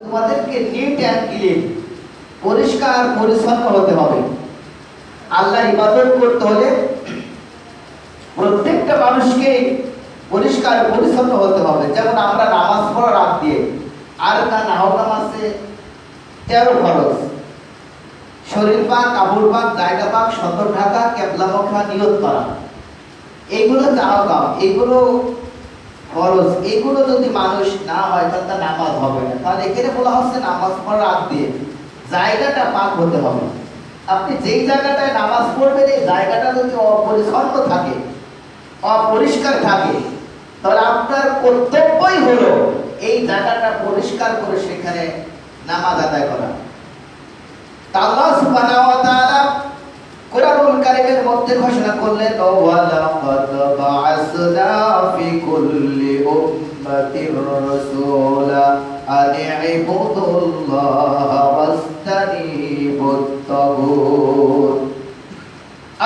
তোমাদেরকে neat and clean, পরিষ্কার পরিচ্ছন্ন হতে হবে। আল্লাহর ইবাদত করতে হলে প্রত্যেকটা মানুষকে পরিষ্কার পরিচ্ছন্ন হতে হবে। যেমন আমরা নামাজ পড়ার আগ দিয়ে আর তা নাহকাম আছে 13 ফরজ, শরীর পাক, কাপড় পাক, জায়গা পাক, সতর ঢাকা, কেবলামুখা, নিয়ত করা, এইগুলো নাহকাম, এইগুলো ফরজ। এইগুলো যদি মানুষ না হয় তাহলে তার নামাজ হবে না। তাহলে এখানে বলা হচ্ছে নামাজ পড়ার আগ দিয়ে জায়গাটা পাক হতে হবে। আপনি যেই জায়গাটায় নামাজ পড়বেন এই জায়গাটা যদি অপরিচ্ছন্ন থাকে, অপরিষ্কার থাকে, তাহলে আপনার কর্তব্যই হলো এই জায়গাটা পরিষ্কার করে সেখানে নামাজ আদায় করা। আল্লাহ সুবহানাহু ওয়া তাআলা কোরআনুল কারীমের মধ্যে ঘোষণা করলেন, ওয়া লাকাদ বা'আসনা ফি কুল্লি উম্মাতির রাসূলা আন ইবুদুল্লাহা ওয়াস্তানিবুত তাগুত।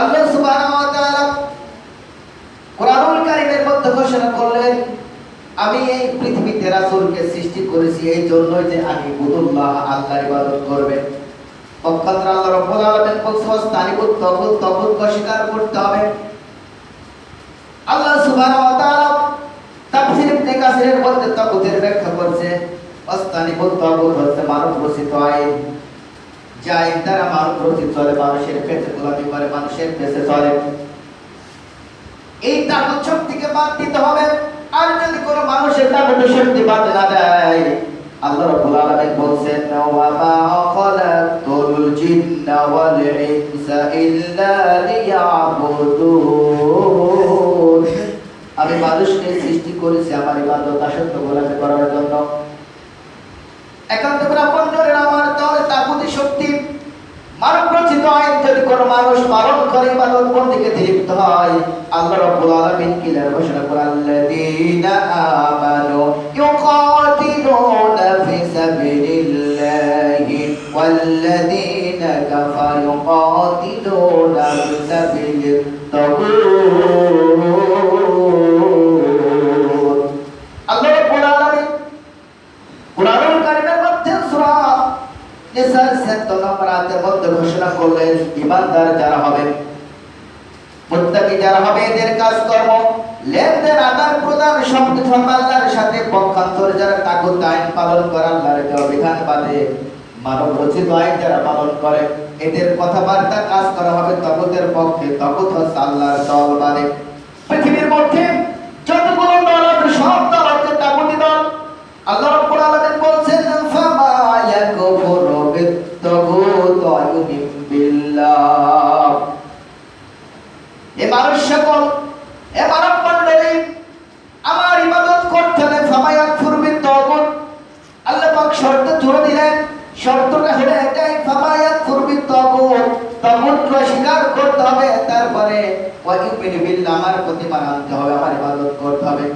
আল্লাহ সুবহানাহু ওয়া তাআলা কোরআনুল কারীমের মধ্যে ঘোষণা করলেন, আমি এই পৃথিবীতে রাসূলকে সৃষ্টি করেছি এই জন্যই যে আমি ইবুদুল্লাহ, আল্লাহর ইবাদত করবেন। পক্ষান্তরে আল্লাহ রাব্বুল আলামিন বলছেন তানিবুত তাগুত, তাগুতকে স্বীকার করতে হবে। আল্লাহ সুবহানাহু ওয়া তাআলা তাফসীর ইবনে কাসিরের মধ্যে তাগুতের ব্যাখ্যা করেছেন, তানিবুত তাগুত হচ্ছে মানব রচিত আইন, যে আইন দ্বারা মানব রচিত চলে, মানুষের পেটে গোলামি করে, মানুষের পেছে চলে। এই তাগুত শক্তিকে বাদ দিতে হবে। আর যদি কোনো মানুষের তাগুত শক্তি বাদ না দেয়, আল্লাহ রাব্বুল আলামিন বলেন, ওয়া মা খালাকতুল জিন্না ওয়াল ইনসা ইল্লা লিয়াবুদুন। আমি মানুষকে সৃষ্টি করেছি আমার ইবাদত দাসত্ব গোলামি করার জন্য। একান্ত করে আপনজনের আমার তাহলে তাগুতি শক্তি মানব রচিত আইন যদি কোনো মানুষ পালন করে, ইবাদত বন্দেগিতে লিপ্ত হয়, আল্লাহ রাব্বুল আলামিন কি ঘোষণা করেন, আল্লাযীনা আমানু ইউকাতিলুনা ফি সাবিলিল্লাহি ওয়াল্লাযীনা কাফারু ইউকাতিলুনা ফি সাবিলিত তাগুত। আল্লাহ রাব্বুল আলামিন কুরআনুল কারীমের মধ্যে সূরা নিসার ৭ নম্বর আয়াতের মধ্যে ঘোষণা করলেন, ঈমানদার যারা হবে, মুত্তাকি যারা হবে, এদের কাজকর্ম, লেনদেন, আদান প্রদান সবকিছু আল্লাহর সাথে। পক্ষান্তরে যারা তাগুত আইন পালন করে, আল্লাহর বিধান বাদে মানব রচিত আইন যারা পালন করে, এদের কথাবার্তা কাজ করা হবে তাগুতের পক্ষে। তাগুত হচ্ছে আল্লাহর দল বাদে। পৃথিবীর মধ্যে যতগুলো দল আছে সব দল হচ্ছে তাগুতি দল। আল্লাহ রাব্বুল আলামিন বলছেন, ফামা ইয়াকুফুরু বিত-তাগুত ওয়া ইউমিন বিল্লাহ। এ মানুষ সকল, এ মানব মণ্ডলী, আমার ইবাদত করতে হলে ফামা ইয়াকুফুরু বিত-তাগুত, আল্লাহ পাক শর্ত জুড়ে দিলেন। শর্তটা হলো এটাই, ফামা ইয়াকুফুরু বিত-তাগুত, তাগুতকে স্বীকার করতে হবে, তারপরে ওয়া ইউমিন বিল্লাহ, আমার প্রতি মানতে হবে, আমার ইবাদত করতে হবে।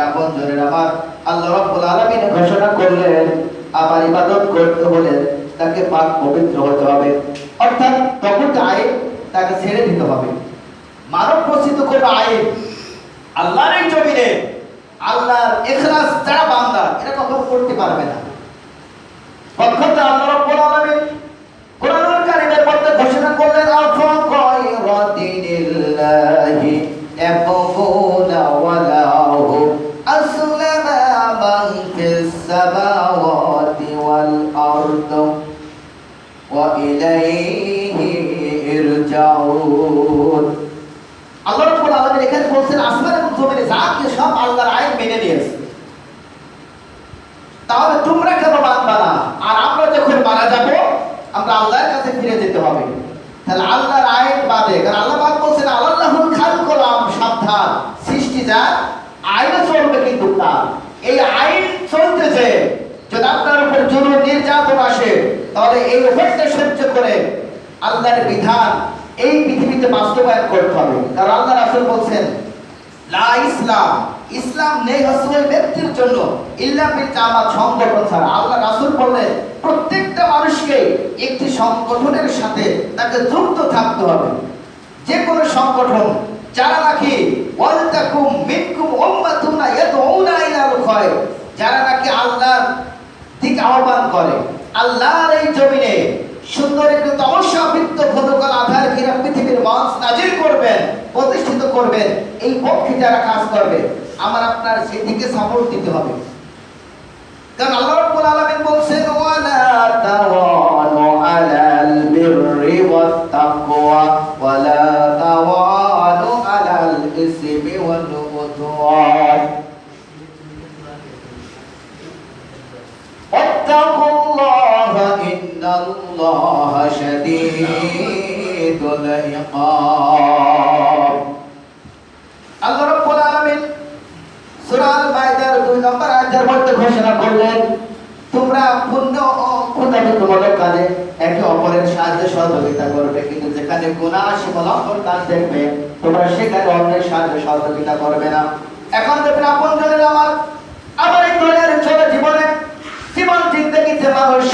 আপনজনের আমার আল্লাহ রাব্বুল আলামিন ঘোষণা করলেন, আমার ইবাদত করতে হলে তাকে পাক পবিত্র হতে হবে, অর্থাৎ তাগুত আইন তাকে ছেড়ে দিতে হবে। মানব রচিত কোনো আইন আল্লাহর এই জমিনে, আল্লাহর ইখলাস যারা বান্দা, এরা কখনো করতে পারবে না। পক্ষান্তরে আল্লাহ রাব্বুল আলামিন কুরআনুল কারীমের মধ্যে ঘোষণা করলেন, আফা গায়রা দীনিল্লাহি ইয়াবগুনা ওয়া লাহু আসলামা মান ফিস সামাওয়াতি ওয়াল আরদ ওয়া ইলাইহি ইরজাউন। আল্লাহ রাব্বুল আলামিন এখানে বলছেন, আসমান এবং জমিনে যা কিছু সব আল্লাহর আইন মেনে নিয়েছে, তাহলে তোমরা কেন মানবা না? আর আমরা যখন মারা যাব, আমরা আল্লাহর কাছে ফিরে যেতে হবে। তাহলে আল্লাহর আইন বাদে, কারণ আল্লাহ পাক বলছেন, আল্লাহুল খালকুল আম, সাবধান, সৃষ্টি যার আইন চলবে কিন্তু তার। এই আইন চলতেছে, যদি আপনার উপর জুলুম নির্যাতন আসে, তাহলে এই উপরটা সহ্য করে আল্লাহর বিধান এই পৃথিবীতে বাস্তবায়ন করতে হবে। কারণ আল্লাহ রাসূল বলছেন, লা ইসলাম, ইসলাম নেই হচ্ছে ওই ব্যক্তির জন্য ইল্লা বিল জামাত, সংগঠন ছাড়া। আল্লাহ রাসূল বললেন, প্রত্যেকটা মানুষকে একটি সংগঠনের সাথে তাকে যুক্ত থাকতে হবে। যে কোনো সংগঠন যারা নাকি ওয়ালতাকুম মিনকুম উম্মাতুন ইয়াদউনা ইলাল খায়র, যারা নাকি আল্লাহর দিকে আহ্বান করে। আল্লাহর এই জমিনে সুন্দর একটি তমস্যা বৃত্ত ঘনকাল আধার ঘিরা পৃথিবীর মঞ্চ নাজিল করবেন, প্রতিষ্ঠিত করবেন। এই পক্ষে যারা কাজ করবে, আমার আপনার সেই দিকে সাপোর্ট দিতে হবে। কারণ আল্লাহ রাব্বুল আলামিন বলছেন, ওয়ালা তাওয়ানু আলাল বিররি ওয়াত তাকওয়া ওয়ালা তাওয়ানু আলাল ইসমি ওয়াল উদওয়ান ওয়াত্তাকুল্লাহা ইন্নাল্লাহা শাদীদুল ইকাব। আল্লাহ রাব্বুল আলামিন সূরা আল-মাইদার 2 নম্বর আয়াতের মধ্যে ঘোষণা করলেন, তোমরা পুণ্য ও ক্ষুধামূলক কাজে একে অপরের সাহায্য সহযোগিতা করবে, কিন্তু যেখানে গুনাহ সীমালঙ্ঘন কাজ দেখবে তোমরা সেখানে অন্যের সাহায্য সহযোগিতা করবে না। এখন দেখবেন আপনজনের আমার এই দুনিয়ার ছোট জীবনে জীবন জিন্দেগিতে মানুষ